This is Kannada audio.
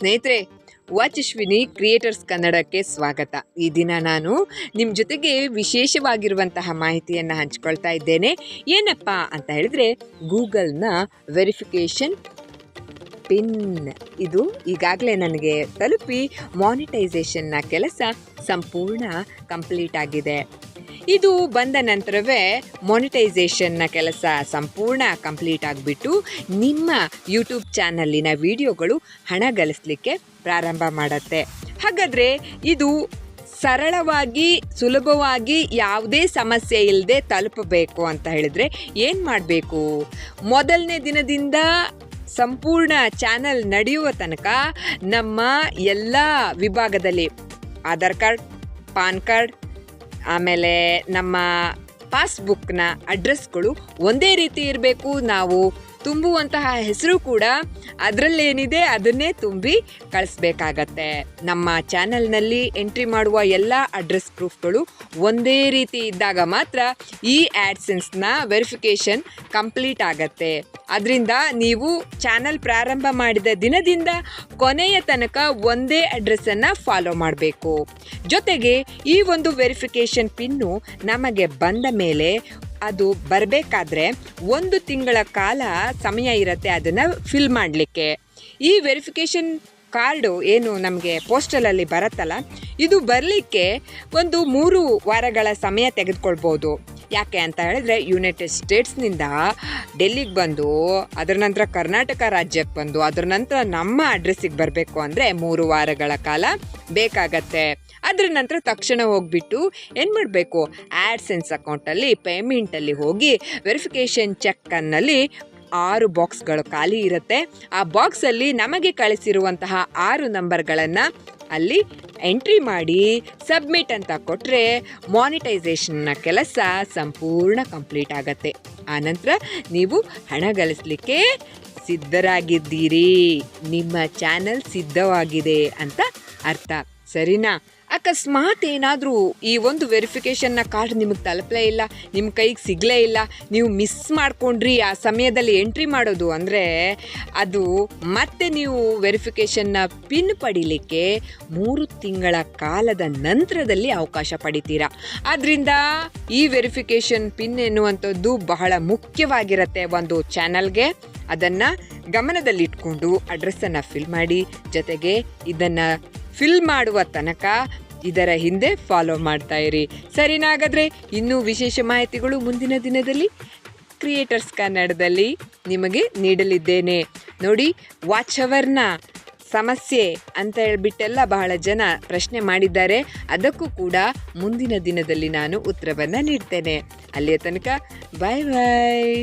ಸ್ನೇಹಿತರೆ, ವಾಚಶ್ವಿನಿ ಕ್ರಿಯೇಟರ್ಸ್ ಕನ್ನಡಕ್ಕೆ ಸ್ವಾಗತ. ಈ ದಿನ ನಾನು ನಿಮ್ಮ ಜೊತೆಗೆ ವಿಶೇಷವಾಗಿರುವಂತಹ ಮಾಹಿತಿಯನ್ನು ಹಂಚ್ಕೊಳ್ತಾ ಇದ್ದೇನೆ. ಏನಪ್ಪ ಅಂತ ಹೇಳಿದ್ರೆ, ಗೂಗಲ್ನ ವೆರಿಫಿಕೇಷನ್ ಪಿನ್ ಇದು ಈಗಾಗಲೇ ನನಗೆ ತಲುಪಿ ಮಾನಿಟೈಸೇಷನ್ನ ಕೆಲಸ ಸಂಪೂರ್ಣ ಕಂಪ್ಲೀಟ್ ಆಗಿದೆ. ಇದು ಬಂದ ನಂತರವೇ ಮಾನಿಟೈಸೇಷನ್ನ ಕೆಲಸ ಸಂಪೂರ್ಣ ಕಂಪ್ಲೀಟ್ ಆಗಿಬಿಟ್ಟು ನಿಮ್ಮ ಯೂಟ್ಯೂಬ್ ಚಾನಲ್ಲಿನ ವಿಡಿಯೋಗಳು ಹಣ ಗಳಿಸಲಿಕ್ಕೆ ಪ್ರಾರಂಭ ಮಾಡುತ್ತೆ. ಹಾಗಾದರೆ ಇದು ಸರಳವಾಗಿ ಸುಲಭವಾಗಿ ಯಾವುದೇ ಸಮಸ್ಯೆ ಇಲ್ಲದೆ ತಲುಪಬೇಕು ಅಂತ ಹೇಳಿದರೆ ಏನು ಮಾಡಬೇಕು? ಮೊದಲನೇ ದಿನದಿಂದ ಸಂಪೂರ್ಣ ಚಾನಲ್ ನಡೆಯುವ ತನಕ ನಮ್ಮ ಎಲ್ಲ ವಿಭಾಗದಲ್ಲಿ ಆಧಾರ್ ಕಾರ್ಡ್, ಪಾನ್ ಕಾರ್ಡ್, ಆಮೇಲೆ ನಮ್ಮ ಪಾಸ್ಬುಕ್ನ ಅಡ್ರೆಸ್ಗಳು ಒಂದೇ ರೀತಿ ಇರಬೇಕು. ನಾವು ತುಂಬುವಂತಹ ಹೆಸರು ಕೂಡ ಅದರಲ್ಲೇನಿದೆ ಅದನ್ನೇ ತುಂಬಿ ಕಳಿಸ್ಬೇಕಾಗತ್ತೆ. ನಮ್ಮ ಚಾನಲ್ನಲ್ಲಿ ಎಂಟ್ರಿ ಮಾಡುವ ಎಲ್ಲ ಅಡ್ರೆಸ್ ಪ್ರೂಫ್ಗಳು ಒಂದೇ ರೀತಿ ಇದ್ದಾಗ ಮಾತ್ರ ಈ ಆ್ಯಡ್ಸೆನ್ಸ್ನ ವೆರಿಫಿಕೇಷನ್ ಕಂಪ್ಲೀಟ್ ಆಗತ್ತೆ. ಅದರಿಂದ ನೀವು ಚಾನಲ್ ಪ್ರಾರಂಭ ಮಾಡಿದ ದಿನದಿಂದ ಕೊನೆಯ ತನಕ ಒಂದೇ ಅಡ್ರೆಸ್ಸನ್ನು ಫಾಲೋ ಮಾಡಬೇಕು. ಜೊತೆಗೆ ಈ ಒಂದು ವೆರಿಫಿಕೇಷನ್ ಪಿನ್ನು ನಮಗೆ ಬಂದ ಮೇಲೆ ಅದು ಬರಬೇಕಾದ್ರೆ 1 ತಿಂಗಳ ಕಾಲ ಸಮಯ ಇರುತ್ತೆ ಅದನ್ನು ಫಿಲ್ ಮಾಡಲಿಕ್ಕೆ. ಈ ವೆರಿಫಿಕೇಷನ್ ಕಾರ್ಡು ಏನು ನಮಗೆ ಪೋಸ್ಟಲಲ್ಲಿ ಬರುತ್ತಲ್ಲ, ಇದು ಬರಲಿಕ್ಕೆ 3 ವಾರಗಳ ಸಮಯ ತೆಗೆದುಕೊಳ್ಬೋದು. ಯಾಕೆ ಅಂತ ಹೇಳಿದ್ರೆ, ಯುನೈಟೆಡ್ ಸ್ಟೇಟ್ಸ್ನಿಂದ ಡೆಲ್ಲಿಗೆ ಬಂದು ಅದರ ನಂತರ ಕರ್ನಾಟಕ ರಾಜ್ಯಕ್ಕೆ ಬಂದು ಅದರ ನಂತರ ನಮ್ಮ ಅಡ್ರೆಸ್ಸಿಗೆ ಬರಬೇಕು ಅಂದರೆ 3 ವಾರಗಳ ಕಾಲ ಬೇಕಾಗತ್ತೆ. ಅದರ ನಂತರ ತಕ್ಷಣ ಹೋಗಿಬಿಟ್ಟು ಏನು ಮಾಡಬೇಕು, ಆ್ಯಡ್ಸೆನ್ಸ್ ಅಕೌಂಟಲ್ಲಿ ಪೇಮೆಂಟಲ್ಲಿ ಹೋಗಿ ವೆರಿಫಿಕೇಷನ್ ಚೆಕ್ಕನ್ನಲ್ಲಿ 6 ಬಾಕ್ಸ್ಗಳು ಖಾಲಿ ಇರುತ್ತೆ. ಆ ಬಾಕ್ಸಲ್ಲಿ ನಮಗೆ ಕಳಿಸಿರುವಂತಹ 6 ನಂಬರ್ಗಳನ್ನು ಅಲ್ಲಿ ಎಂಟ್ರಿ ಮಾಡಿ ಸಬ್ಮಿಟ್ ಅಂತ ಕೊಟ್ಟರೆ ಮಾನಿಟೈಸೇಷನ್ನ ಕೆಲಸ ಸಂಪೂರ್ಣ ಕಂಪ್ಲೀಟ್ ಆಗತ್ತೆ. ಆನಂತರ ನೀವು ಹಣ ಗಳಿಸಲಿಕ್ಕೆ ಸಿದ್ಧರಾಗಿದ್ದೀರಿ, ನಿಮ್ಮ ಚಾನಲ್ ಸಿದ್ಧವಾಗಿದೆ ಅಂತ ಅರ್ಥ. ಸರಿನಾ? ಅಕಸ್ಮಾತ್ ಏನಾದರೂ ಈ ಒಂದು ವೆರಿಫಿಕೇಷನ್ನ ಕಾರ್ಡ್ ನಿಮಗೆ ತಲುಪಲೇ ಇಲ್ಲ, ನಿಮ್ಮ ಕೈಗೆ ಸಿಗಲೇ ಇಲ್ಲ, ನೀವು ಮಿಸ್ ಮಾಡ್ಕೊಂಡ್ರಿ ಆ ಸಮಯದಲ್ಲಿ ಎಂಟ್ರಿ ಮಾಡೋದು ಅಂದರೆ, ಅದು ಮತ್ತೆ ನೀವು ವೆರಿಫಿಕೇಷನ್ನ ಪಿನ್ ಪಡೀಲಿಕ್ಕೆ 3 ತಿಂಗಳ ಕಾಲದ ನಂತರದಲ್ಲಿ ಅವಕಾಶ ಪಡಿತೀರಾ. ಆದ್ದರಿಂದ ಈ ವೆರಿಫಿಕೇಷನ್ ಪಿನ್ ಎನ್ನುವಂಥದ್ದು ಬಹಳ ಮುಖ್ಯವಾಗಿರುತ್ತೆ ಒಂದು ಚಾನಲ್ಗೆ. ಅದನ್ನು ಗಮನದಲ್ಲಿಟ್ಕೊಂಡು ಅಡ್ರೆಸ್ಸನ್ನು ಫಿಲ್ ಮಾಡಿ, ಜೊತೆಗೆ ಇದನ್ನು ಫಿಲ್ ಮಾಡುವ ತನಕ ಇದರ ಹಿಂದೆ ಫಾಲೋ ಮಾಡ್ತಾ ಇರಿ. ಸರಿನಾ? ಹಾಗಾದರೆ ಇನ್ನೂ ವಿಶೇಷ ಮಾಹಿತಿಗಳು ಮುಂದಿನ ದಿನದಲ್ಲಿ ಕ್ರಿಯೇಟರ್ಸ್ ಕನ್ನಡದಲ್ಲಿ ನಿಮಗೆ ನೀಡಲಿದ್ದೇನೆ. ನೋಡಿ, ವಾಚ್ ಅವರ್ನ ಸಮಸ್ಯೆ ಅಂತ ಹೇಳ್ಬಿಟ್ಟೆಲ್ಲ ಬಹಳ ಜನ ಪ್ರಶ್ನೆ ಮಾಡಿದ್ದಾರೆ. ಅದಕ್ಕೂ ಕೂಡ ಮುಂದಿನ ದಿನದಲ್ಲಿ ನಾನು ಉತ್ತರವನ್ನು ನೀಡ್ತೇನೆ. ಅಲ್ಲಿಯ ತನಕ ಬಾಯ್ ಬಾಯ್.